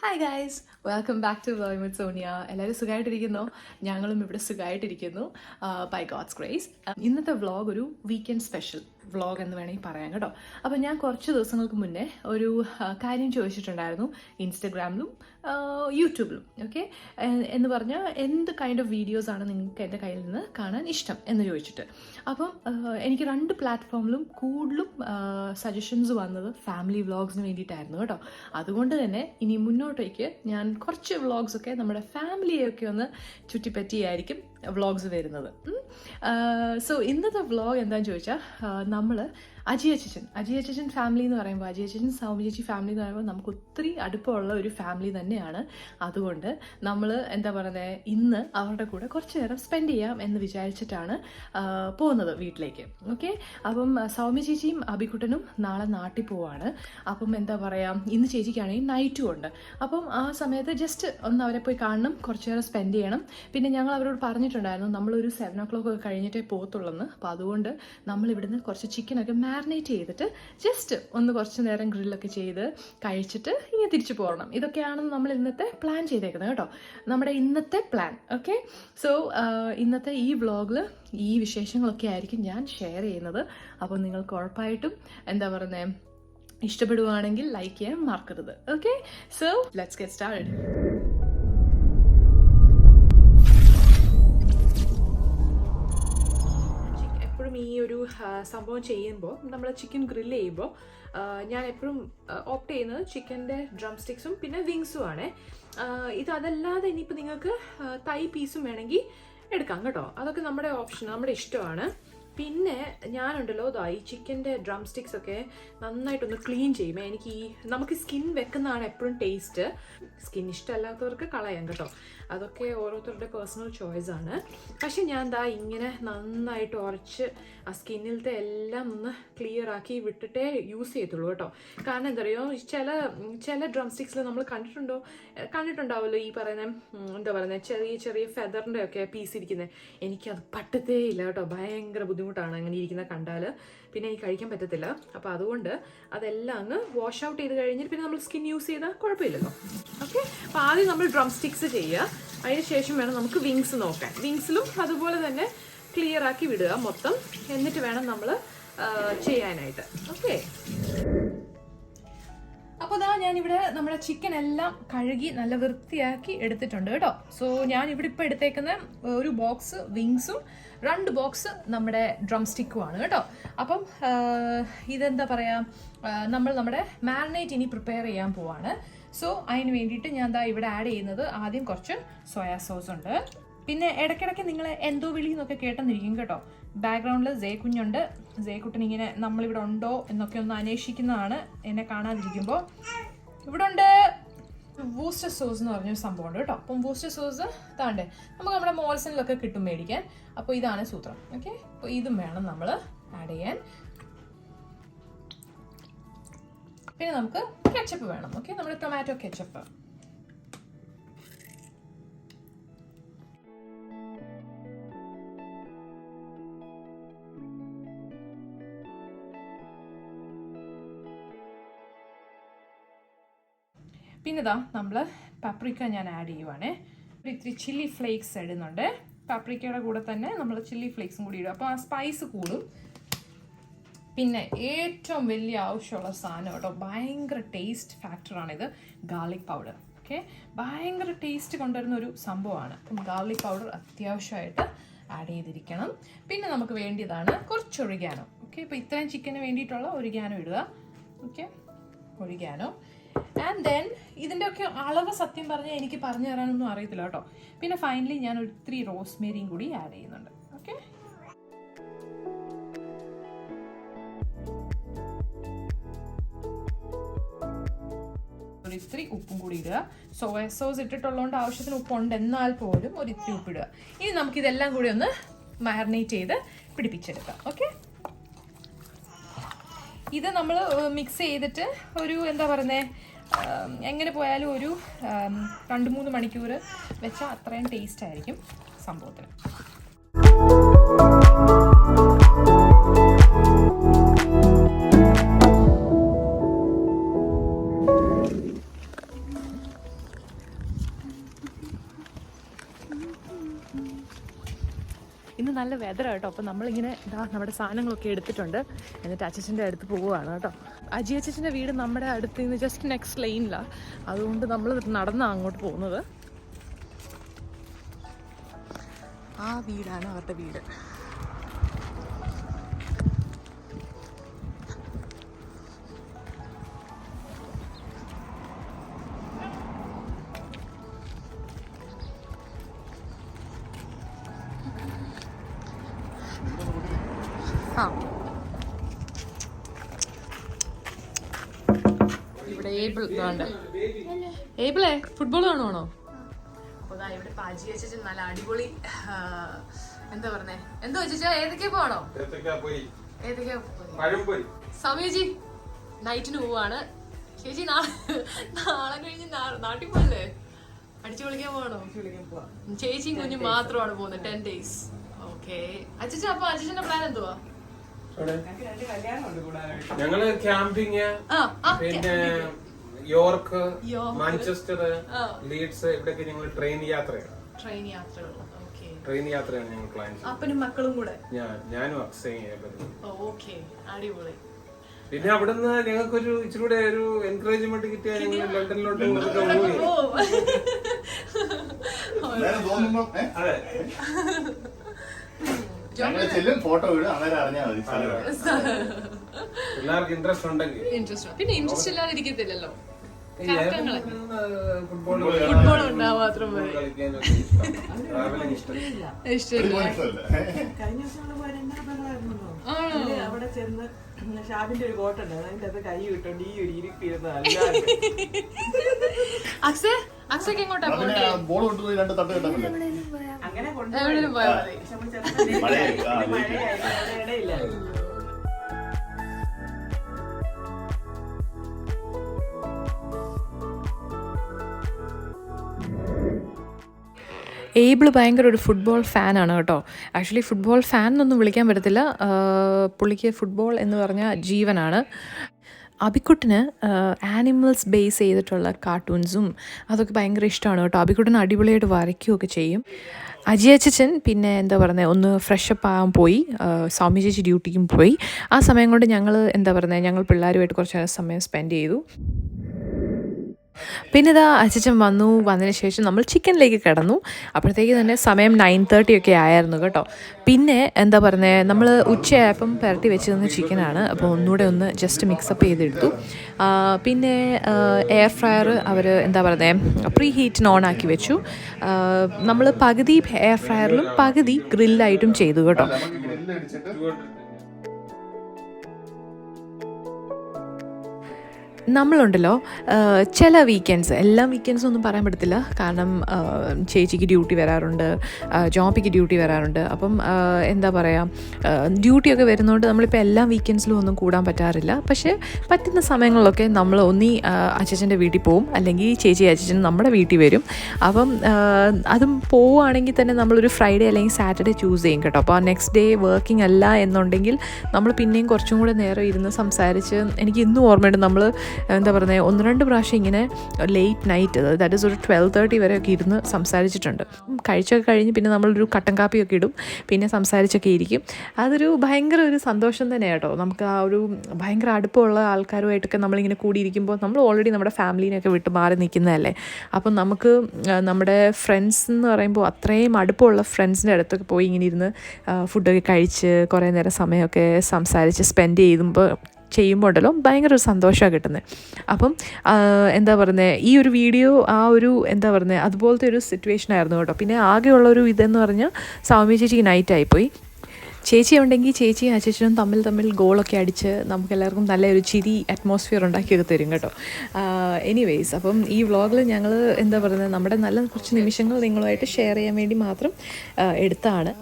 Hi guys, welcome back to vlog with Sonia. എല്ലാവരും സുഖമായിട്ടിരിക്കുന്നു. ഞങ്ങളും ഇവിടെ സുഖമായിട്ടിരിക്കുന്നു ബൈ ഗോഡ്സ് ഗ്രേസ്. ഇന്നത്തെ വ്ളോഗ് ഒരു വീക്കെൻഡ് സ്പെഷ്യൽ വ്ളോഗ് എന്ന് വേണമെങ്കിൽ പറയാം കേട്ടോ. അപ്പോൾ ഞാൻ കുറച്ച് ദിവസങ്ങൾക്ക് മുന്നേ ഒരു കാര്യം ചോദിച്ചിട്ടുണ്ടായിരുന്നു ഇൻസ്റ്റഗ്രാമിലും യൂട്യൂബിലും. ഓക്കെ, എന്ന് പറഞ്ഞാൽ എന്ത് കൈൻഡ് ഓഫ് വീഡിയോസാണ് നിങ്ങൾക്ക് എൻ്റെ കയ്യിൽ നിന്ന് കാണാൻ ഇഷ്ടം എന്ന് ചോദിച്ചിട്ട്. അപ്പം എനിക്ക് രണ്ട് പ്ലാറ്റ്ഫോമിലും കൂടുതലും സജഷൻസ് വന്നത് ഫാമിലി വ്ളോഗ്സിന് വേണ്ടിയിട്ടായിരുന്നു കേട്ടോ. അതുകൊണ്ട് തന്നെ ഇനി മുന്നോട്ടേക്ക് ഞാൻ കുറച്ച് വ്ളോഗ്സൊക്കെ നമ്മുടെ ഫാമിലിയൊക്കെ ഒന്ന് ചുറ്റിപ്പറ്റിയായിരിക്കും വ്ളോഗ്സ് വരുന്നത്. സോ ഇന്നത്തെ വ്ളോഗ് എന്താണെന്ന് ചോദിച്ചാൽ നമ്മൾ അജിയച്ചൻ ഫാമിലി എന്ന് പറയുമ്പോൾ അജിയച്ചൻ സൗമ്യചേച്ചി ഫാമിലി എന്ന് പറയുമ്പോൾ നമുക്ക് ഒത്തിരി അടുപ്പമുള്ള ഒരു ഫാമിലി തന്നെയാണ്. അതുകൊണ്ട് നമ്മൾ എന്താ പറയുന്നത്, ഇന്ന് അവരുടെ കൂടെ കുറച്ച് നേരം സ്പെൻഡ് ചെയ്യാം എന്ന് വിചാരിച്ചിട്ടാണ് പോകുന്നത് വീട്ടിലേക്ക്. ഓക്കെ, അപ്പം സൗമ്യചേച്ചിയും അബിക്കുട്ടനും നാളെ നാട്ടിൽ പോവാണ്. അപ്പം എന്താ പറയുക, ഇന്ന് ചേച്ചിക്കാണെങ്കിൽ നൈറ്റും ഉണ്ട്. അപ്പം ആ സമയത്ത് ജസ്റ്റ് ഒന്ന് അവരെ പോയി കാണണം, കുറച്ച് നേരം സ്പെൻഡ് ചെയ്യണം. പിന്നെ ഞങ്ങൾ അവരോട് പറഞ്ഞിട്ടുണ്ടായിരുന്നു നമ്മളൊരു 7 o'clock ഒക്കെ കഴിഞ്ഞിട്ടേ പോകത്തുള്ളെന്ന്. അപ്പോൾ അതുകൊണ്ട് നമ്മൾ ഇവിടുന്ന് കുറച്ച് ചിക്കനൊക്കെ മാരിനേറ്റ് ചെയ്തിട്ട് ജസ്റ്റ് ഒന്ന് കുറച്ച് നേരം ഗ്രില്ലൊക്കെ ചെയ്ത് കഴിച്ചിട്ട് ഇങ്ങനെ തിരിച്ചു പോകണം. ഇതൊക്കെയാണ് നമ്മൾ ഇന്നത്തെ പ്ലാൻ ചെയ്തേക്കുന്നത് കേട്ടോ, നമ്മുടെ ഇന്നത്തെ പ്ലാൻ. ഓക്കെ, സോ ഇന്നത്തെ ഈ വ്ളോഗിൽ ഈ വിശേഷങ്ങളൊക്കെ ആയിരിക്കും ഞാൻ ഷെയർ ചെയ്യുന്നത്. അപ്പോൾ നിങ്ങൾക്ക് ഉറപ്പായിട്ടും എന്താ പറയുന്നത്, ഇഷ്ടപ്പെടുവാണെങ്കിൽ ലൈക്ക് ചെയ്യാൻ മറക്കരുത്. Okay, so let's get started. ഈ ഒരു സംഭവം ചെയ്യുമ്പോൾ, നമ്മൾ ചിക്കൻ ഗ്രില്ല് ചെയ്യുമ്പോൾ ഞാൻ എപ്പോഴും ഓപ്റ്റ് ചെയ്യുന്നത് ചിക്കൻ്റെ ഡ്രം സ്റ്റിക്സും പിന്നെ വിങ്സും ആണ്. അതല്ലാതെ ഇനിയിപ്പോൾ നിങ്ങൾക്ക് തൈ പീസും വേണമെങ്കിൽ എടുക്കാം കേട്ടോ. അതൊക്കെ നമ്മുടെ ഓപ്ഷൻ, നമ്മുടെ ഇഷ്ടമാണ്. പിന്നെ ഞാനുണ്ടല്ലോ ഈ ചിക്കൻ്റെ ഡ്രം സ്റ്റിക്സ് ഒക്കെ നന്നായിട്ടൊന്ന് ക്ലീൻ ചെയ്യും. നമുക്ക് സ്കിൻ വെക്കുന്നതാണ് എപ്പോഴും ടേസ്റ്റ്. സ്കിൻ ഇഷ്ടമല്ലാത്തവർക്ക് കളയാം കേട്ടോ, അതൊക്കെ ഓരോരുത്തരുടെ പേഴ്സണൽ ചോയ്സ് ആണ്. പക്ഷെ ഞാൻ ഇങ്ങനെ നന്നായിട്ട് ഉരച്ച് ആ സ്കിന്നിലത്തെ എല്ലാം ഒന്ന് ക്ലിയർ ആക്കി വിട്ടിട്ടേ യൂസ് ചെയ്യത്തുള്ളൂ കേട്ടോ. കാരണം എന്താ പറയുക, ചില ഡ്രം സ്റ്റിക്സിൽ നമ്മൾ കണ്ടിട്ടുണ്ടാവുമല്ലോ ഈ പറയുന്ന എന്താ പറയുന്നത്, ചെറിയ ഫെദറിൻ്റെ ഒക്കെ പീസ് ഇരിക്കുന്നത്. എനിക്കത് പറ്റത്തേ ഇല്ല കേട്ടോ, ഭയങ്കര ബുദ്ധിമുട്ടാണ് അങ്ങനെ ഇരിക്കുന്ന കണ്ടാൽ. പിന്നെ എനിക്ക് കഴിക്കാൻ പറ്റത്തില്ല. അപ്പോൾ അതുകൊണ്ട് അതെല്ലാം അങ്ങ് വാഷ് ഔട്ട് ചെയ്ത് കഴിഞ്ഞിട്ട് പിന്നെ നമ്മൾ സ്കിൻ യൂസ് ചെയ്താൽ കുഴപ്പമില്ലല്ലോ. ഓക്കെ, അപ്പോൾ ആദ്യം നമ്മൾ ഡ്രം സ്റ്റിക്സ് ചെയ്യുക, അതിന് ശേഷം വേണം നമുക്ക് വിങ്സ് നോക്കാൻ. വിങ്സിലും അതുപോലെ തന്നെ ക്ലിയർ ആക്കി വിടുക മൊത്തം, എന്നിട്ട് വേണം നമ്മൾ ചെയ്യാനായിട്ട്. ഓക്കെ, അപ്പോൾ ഞാനിവിടെ നമ്മുടെ ചിക്കൻ എല്ലാം കഴുകി നല്ല വൃത്തിയാക്കി എടുത്തിട്ടുണ്ട് കേട്ടോ. സോ ഞാനിവിടെ ഇപ്പോൾ എടുത്തേക്കുന്ന ഒരു ബോക്സ് വിങ്സും 2 ബോക്സ് നമ്മുടെ ഡ്രം സ്റ്റിക്കുമാണ് കേട്ടോ. അപ്പം ഇതെന്താ പറയുക, നമ്മൾ നമ്മുടെ മാരിനേറ്റ് ഇനി പ്രിപ്പയർ ചെയ്യാൻ പോവാണ്. സോ അതിന് വേണ്ടിയിട്ട് ഞാൻ ഇവിടെ ആഡ് ചെയ്യുന്നത് ആദ്യം കുറച്ച് സോയാ സോസ് ഉണ്ട്. പിന്നെ ഇടയ്ക്കിടയ്ക്ക് നിങ്ങൾ എന്തോ വിളി എന്നൊക്കെ കേട്ടെന്നിരിക്കും കേട്ടോ. ബാക്ക്ഗ്രൗണ്ടിൽ കുഞ്ഞുണ്ട്. കുട്ടൻ ഇങ്ങനെ നമ്മളിവിടെ ഉണ്ടോ എന്നൊക്കെ ഒന്ന് അന്വേഷിക്കുന്നതാണ് എന്നെ കാണാതിരിക്കുമ്പോൾ. ഇവിടെ ഉണ്ട് വൂസ്റ്റർ സോസ് എന്ന് പറഞ്ഞൊരു സംഭവമുണ്ട് കേട്ടോ. അപ്പം വൂസ്റ്റർ സോസ് താണ്ടേ നമുക്ക് നമ്മുടെ മോൾസണിലൊക്കെ കിട്ടും മേടിക്കാൻ. അപ്പോൾ ഇതാണ് സൂത്രം. ഓക്കെ, അപ്പോൾ ഇതും വേണം നമ്മൾ ആഡ് ചെയ്യാൻ. പിന്നെ നമുക്ക് കെച്ചപ്പ് വേണം. ഓക്കെ, നമ്മുടെ ടൊമാറ്റോ കെച്ചപ്പ്. പിന്നെ നമ്മൾ പാപ്രിക്ക ഞാൻ ആഡ് ചെയ്യുവാണേ. ഇത്തിരി ചില്ലി ഫ്ലേക്സ് ഇടുന്നുണ്ട്. പാപ്രിക്കയുടെ കൂടെ തന്നെ നമ്മൾ ചില്ലി ഫ്ലേക്സും കൂടി ഇടും, അപ്പോൾ ആ സ്പൈസ് കൂടും. പിന്നെ ഏറ്റവും വലിയ ആവശ്യമുള്ള സാധനം കേട്ടോ, ഭയങ്കര ടേസ്റ്റ് ഫാക്ടറാണിത്, ഗാർലിക് പൗഡർ. ഓക്കെ, ഭയങ്കര ടേസ്റ്റ് കൊണ്ടുവരുന്ന ഒരു സംഭവമാണ്. അപ്പം ഗാർലിക് പൗഡർ അത്യാവശ്യമായിട്ട് ആഡ് ചെയ്തിരിക്കണം. പിന്നെ നമുക്ക് വേണ്ടിയതാണ് കുറച്ച് ഒറിഗാനോ. ഓക്കെ, ഇപ്പോൾ ഇത്രയും ചിക്കന് വേണ്ടിയിട്ടുള്ള ഒറിഗാനോ ഇടുക. Okay, oregano. ആൻഡ് ദെൻ ഇതിൻ്റെ ഒക്കെ അളവ് സത്യം പറഞ്ഞാൽ എനിക്ക് പറഞ്ഞു തരാനൊന്നും അറിയത്തില്ല കേട്ടോ. പിന്നെ ഫൈനലി ഞാൻ ഒരു 3 റോസ്മേരിയും കൂടി ആഡ് ചെയ്യുന്നുണ്ട്. ഓക്കെ, ഒരു ഇത്തിരി ഉപ്പും കൂടി ഇടുക. സോയ സോസ് ഇട്ടിട്ടുള്ളതുകൊണ്ട് ആവശ്യത്തിന് ഉപ്പുണ്ട്, എന്നാൽ പോലും ഒരു ഇത്തിരി ഉപ്പിടുക. ഇനി നമുക്കിതെല്ലാം കൂടി ഒന്ന് മാരിനേറ്റ് ചെയ്ത് പിടിപ്പിച്ചെടുക്കാം. ഓക്കെ, ഇത് നമ്മൾ മിക്സ് ചെയ്തിട്ട് ഒരു എന്താ പറയുന്നത്, എങ്ങനെ പോയാലും ഒരു 2-3 മണിക്കൂർ വെച്ചാൽ അത്രയും ടേസ്റ്റ് ആയിരിക്കും സംഭവത്തിന്. ഇന്ന് നല്ല വെതറാണ് കേട്ടോ. അപ്പോൾ നമ്മളിങ്ങനെ നമ്മുടെ സാധനങ്ങളൊക്കെ എടുത്തിട്ടുണ്ട്. എന്നിട്ട് അച്ഛൻ്റെ അടുത്ത് പോവുകയാണ് കേട്ടോ. അജി അച്ഛൻ്റെ വീട് നമ്മുടെ അടുത്ത് നിന്ന് ജസ്റ്റ് നെക്സ്റ്റ് ലൈനിലാണ്. അതുകൊണ്ട് നമ്മൾ നടന്നാണ് അങ്ങോട്ട് പോകുന്നത്. ആ വീടാണ് അവരുടെ വീട്. ഇവിടെ ഏബിളേ ഫുട്ബോൾ കാണുവാണോ? അപ്പോൾ ഇവിടെ പാജി വെച്ചിട്ട് നല്ല അടിപൊളി എന്താ പറഞ്ഞേ, എന്തോ വെച്ചാ ഏതൊക്കെയാ പോകണോ? സമയജി നൈറ്റിന് പോവാണ്. ചേച്ചി നാളെ കഴിഞ്ഞ് നാട്ടിൽ പോയല്ലേ, അടിച്ചു വിളിക്കാൻ പോകണോ? ചേച്ചിയും കുഞ്ഞും മാത്രമാണ് പോകുന്നത് 10 days. ഓക്കെ അച്ഛൻ, അപ്പൊ അച്ഛന്റെ പ്ലാൻ എന്തുവാ? ഞങ്ങള് ക്യാമ്പിങ്, പിന്നെ യോർക്ക്, മാഞ്ചസ്റ്റർ, ലീഡ്സ് ഇവിടേക്ക് ഞങ്ങൾ ട്രെയിൻ യാത്രയാണ് ഞങ്ങൾ പ്ലാൻ ചെയ്യുന്നത്. അപ്പനും മക്കളും കൂടെ ഞാനും അക്സയും. അടിപൊളി. പിന്നെ അവിടുന്ന് ഞങ്ങൾക്കൊരു ഇച്ചിരി കൂടെ ഒരു എൻകറേജ്മെന്റ് കിട്ടിയാൽ ഞങ്ങൾ ലണ്ടനിലോട്ട് അതെ ഫോട്ടോ പിള്ളേർക്ക് ഇൻട്രസ്റ്റ് ഉണ്ടെങ്കിൽ. പിന്നെ ഇൻട്രസ്റ്റ് ഇല്ലാതെ ഇരിക്കത്തില്ലല്ലോ. ഫുട്ബോൾ ഉണ്ടാവും മാത്രം മതി. ഇഷ്ടമില്ല. കഴിഞ്ഞ ദിവസം അവിടെ ചെന്ന് ഷാബിന്റെ ഒരു ബോട്ടുണ്ട്, അതിന്റെ അത് കൈ കിട്ടോണ്ട് ഈ ഒരു ഇരിപ്പിരുന്ന അക്സയ്ക്ക് എങ്ങോട്ടാ ബോൾ കൊണ്ടുപോയി 2 തട്ട് കിട്ടാൻ അങ്ങനെ എവിടെയും പോയാൽ മതി. ഇടയില്ല. ഏബിൾ ഭയങ്കര ഒരു ഫുട്ബോൾ ഫാനാണ് കേട്ടോ. ആക്ച്വലി ഫുട്ബോൾ ഫാൻ എന്നൊന്നും വിളിക്കാൻ പറ്റത്തില്ല. പുള്ളിക്ക് ഫുട്ബോൾ എന്ന് പറഞ്ഞാൽ ജീവനാണ്. അബിക്കുട്ടിന് ആനിമൽസ് ബേസ് ചെയ്തിട്ടുള്ള കാർട്ടൂൺസും അതൊക്കെ ഭയങ്കര ഇഷ്ടമാണ് കേട്ടോ. അബിക്കുട്ടിന് അടിപൊളിയായിട്ട് വരയ്ക്കുകയൊക്കെ ചെയ്യും. അജി അച്ഛൻ പിന്നെ എന്താ പറയുന്നത്, ഒന്ന് ഫ്രഷപ്പ് ആകാൻ പോയി. സൗമ്യ ചേച്ചി ഡ്യൂട്ടിക്കും പോയി. ആ സമയം കൊണ്ട് ഞങ്ങൾ പിള്ളേരുമായിട്ട് കുറച്ച് നേരം സമയം സ്പെൻഡ് ചെയ്തു. പിന്നെ ഇതാ അച്ഛൻ വന്നതിന് ശേഷം നമ്മൾ ചിക്കനിലേക്ക് കിടന്നു. അപ്പോഴത്തേക്ക് തന്നെ സമയം 9:30 ഒക്കെ ആയിരുന്നു കേട്ടോ. പിന്നെ എന്താ പറയുന്നത്, നമ്മൾ ഉച്ചയായപ്പം പുരട്ടി വെച്ച് തന്ന ചിക്കനാണ്. അപ്പോൾ ഒന്നുകൂടെ ഒന്ന് ജസ്റ്റ് മിക്സപ്പ് ചെയ്തെടുത്തു. പിന്നെ എയർ ഫ്രയർ അവർ എന്താ പറയുന്നത് പ്രീ ഹീറ്റിന് ഓൺ ആക്കി വെച്ചു. നമ്മൾ പകുതി എയർ ഫ്രയറിലും പകുതി ഗ്രില്ലായിട്ടും ചെയ്തു കേട്ടോ. നമ്മളുണ്ടല്ലോ ചില വീക്കെൻഡ്സ്, എല്ലാ വീക്കെൻഡ്സും ഒന്നും പറയാൻ പറ്റത്തില്ല. കാരണം ചേച്ചിക്ക് ഡ്യൂട്ടി വരാറുണ്ട്, ജോബിക്ക് ഡ്യൂട്ടി വരാറുണ്ട്. അപ്പം എന്താ പറയുക, ഡ്യൂട്ടിയൊക്കെ വരുന്നതുകൊണ്ട് നമ്മളിപ്പോൾ എല്ലാ വീക്കെൻഡ്സിലും ഒന്നും കൂടാൻ പറ്റാറില്ല. പക്ഷേ പറ്റുന്ന സമയങ്ങളിലൊക്കെ നമ്മൾ ഒന്നീ അച്ഛൻ്റെ വീട്ടിൽ പോവും, അല്ലെങ്കിൽ ചേച്ചി അച്ഛൻ നമ്മുടെ വീട്ടിൽ വരും. അപ്പം അതും പോവുകയാണെങ്കിൽ തന്നെ നമ്മളൊരു ഫ്രൈഡേ അല്ലെങ്കിൽ സാറ്റർഡേ ചൂസ് ചെയ്യും കേട്ടോ. അപ്പോൾ നെക്സ്റ്റ് ഡേ വർക്കിംഗ് അല്ല എന്നുണ്ടെങ്കിൽ നമ്മൾ പിന്നെയും കുറച്ചും കൂടെ നേരം ഇരുന്ന് സംസാരിച്ച്, എനിക്ക് ഇന്നും ഓർമ്മയുണ്ട്, നമ്മൾ എന്താ പറയുന്നത് 1-2 പ്രാവശ്യം ഇങ്ങനെ ലേറ്റ് നൈറ്റ്, ദാറ്റ് ഈസ് ഒരു 12:30 വരെയൊക്കെ ഇരുന്ന് സംസാരിച്ചിട്ടുണ്ട്. കഴിച്ചൊക്കെ കഴിഞ്ഞ് പിന്നെ നമ്മളൊരു കട്ടൻ കാപ്പിയൊക്കെ ഇടും, പിന്നെ സംസാരിച്ചൊക്കെ ഇരിക്കും. അതൊരു ഭയങ്കര ഒരു സന്തോഷം തന്നെ കേട്ടോ. നമുക്ക് ആ ഒരു ഭയങ്കര അടുപ്പമുള്ള ആൾക്കാരുമായിട്ടൊക്കെ നമ്മളിങ്ങനെ കൂടിയിരിക്കുമ്പോൾ, നമ്മൾ ഓൾറെഡി നമ്മുടെ ഫാമിലീനെയൊക്കെ വിട്ട് മാറി നിൽക്കുന്നതല്ലേ. അപ്പം നമുക്ക് നമ്മുടെ ഫ്രണ്ട്സ് എന്ന് പറയുമ്പോൾ അത്രയും അടുപ്പമുള്ള ഫ്രണ്ട്സിൻ്റെ അടുത്തൊക്കെ പോയി ഇങ്ങനെ ഇരുന്ന് ഫുഡൊക്കെ കഴിച്ച് കുറേ നേരം സമയമൊക്കെ സംസാരിച്ച് സ്പെൻഡ് ചെയ്യുമ്പോൾ ഉണ്ടല്ലോ ഭയങ്കര ഒരു സന്തോഷമാണ് കിട്ടുന്നത്. അപ്പം എന്താ പറയുന്നത്, ഈ ഒരു വീഡിയോ ആ ഒരു എന്താ പറയുന്നത് അതുപോലത്തെ ഒരു സിറ്റുവേഷൻ ആയിരുന്നു കേട്ടോ. പിന്നെ ആകെയുള്ളൊരു ഇതെന്ന് പറഞ്ഞാൽ സൗമ്യ ചേച്ചിക്ക് നൈറ്റായിപ്പോയി. ചേച്ചി ഉണ്ടെങ്കിൽ ചേച്ചിയും അച്ഛനും തമ്മിൽ ഗോളൊക്കെ അടിച്ച് നമുക്കെല്ലാവർക്കും നല്ലൊരു ചിരി അറ്റ്മോസ്ഫിയർ ഉണ്ടാക്കിയൊക്കെ തരും കേട്ടോ. എനിവേയ്സ്, അപ്പം ഈ വ്ളോഗിൽ ഞങ്ങൾ എന്താ പറയുന്നത് നമ്മുടെ നല്ല കുറച്ച് നിമിഷങ്ങൾ നിങ്ങളുമായിട്ട് ഷെയർ ചെയ്യാൻ വേണ്ടി മാത്രം എടുത്താണ്.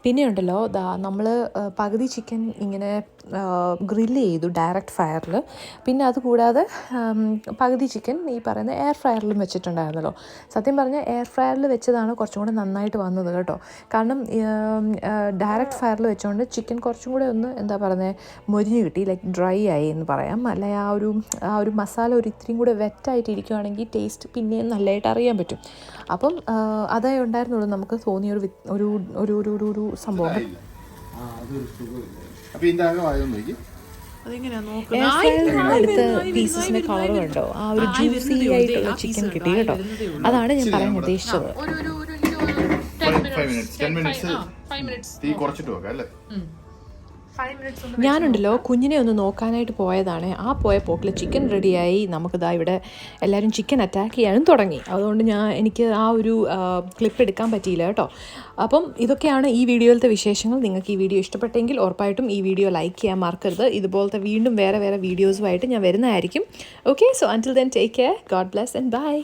പിന്നെ ഉണ്ടല്ലോ നമ്മൾ പകുതി ചിക്കൻ ഇങ്ങനെ ഗ്രില്ല് ചെയ്തു ഡയറക്റ്റ് ഫയറിൽ. പിന്നെ അതുകൂടാതെ പകുതി ചിക്കൻ ഈ പറയുന്ന എയർ ഫ്രയറിലും വെച്ചിട്ടുണ്ടായിരുന്നല്ലോ. സത്യം പറഞ്ഞാൽ എയർ ഫ്രയറിൽ വെച്ചതാണ് കുറച്ചും കൂടെ നന്നായിട്ട് വന്നത് കേട്ടോ. കാരണം ഡയറക്റ്റ് ഫയറിൽ വെച്ചുകൊണ്ട് ചിക്കൻ കുറച്ചും കൂടെ ഒന്ന് എന്താ പറയുന്നത് മൊരിഞ്ഞ് കിട്ടി, ലൈക്ക് ഡ്രൈ ആയി എന്ന് പറയാം. അല്ലെ ആ ഒരു മസാല ഒരു ഇത്രയും കൂടെ വെറ്റായിട്ട് ഇരിക്കുകയാണെങ്കിൽ ടേസ്റ്റ് പിന്നെയും നല്ലതായിട്ട് അറിയാൻ പറ്റും. അപ്പം അതേ ഉണ്ടായിരുന്നുള്ളൂ നമുക്ക് തോന്നിയ ഒരു സംഭവം. അപ്പൊ ഇതിന്റെ ആകെ ആയതൊന്നും നോക്കി. അതെങ്ങനെയാ എയർ ഫ്രയറിൽ നിന്ന് എടുത്ത പീസസിന്റെ കളർ കണ്ടോ, ആ ഒരു ജ്യൂസി ആയിട്ടുള്ള ചിക്കൻ കിട്ടി കേട്ടോ. അതാണ് ഞാൻ പറയാൻ ഉദ്ദേശിച്ചത്. 5 മിനിറ്റ്സ് തീ കുറച്ചിട്ട് വെക്കാം അല്ലേ? ഞാനുണ്ടല്ലോ കുഞ്ഞിനെ ഒന്ന് നോക്കാനായിട്ട് പോയതാണ്. ആ പോയ പോക്കിൽ ചിക്കൻ റെഡിയായി. നമുക്കിതാ ഇവിടെ എല്ലാവരും ചിക്കൻ അറ്റാക്ക് ചെയ്യാനും തുടങ്ങി. അതുകൊണ്ട് എനിക്ക് ആ ഒരു ക്ലിപ്പ് എടുക്കാൻ പറ്റിയില്ല കേട്ടോ. അപ്പം ഇതൊക്കെയാണ് ഈ വീഡിയോയിലത്തെ വിശേഷങ്ങൾ. നിങ്ങൾക്ക് ഈ വീഡിയോ ഇഷ്ടപ്പെട്ടെങ്കിൽ ഉറപ്പായിട്ടും ഈ വീഡിയോ ലൈക്ക് ചെയ്യാൻ മറക്കരുത്. ഇതുപോലത്തെ വീണ്ടും വേറെ വീഡിയോസുമായിട്ട് ഞാൻ വരുന്നതായിരിക്കും. Okay, so until then take care, God bless and by.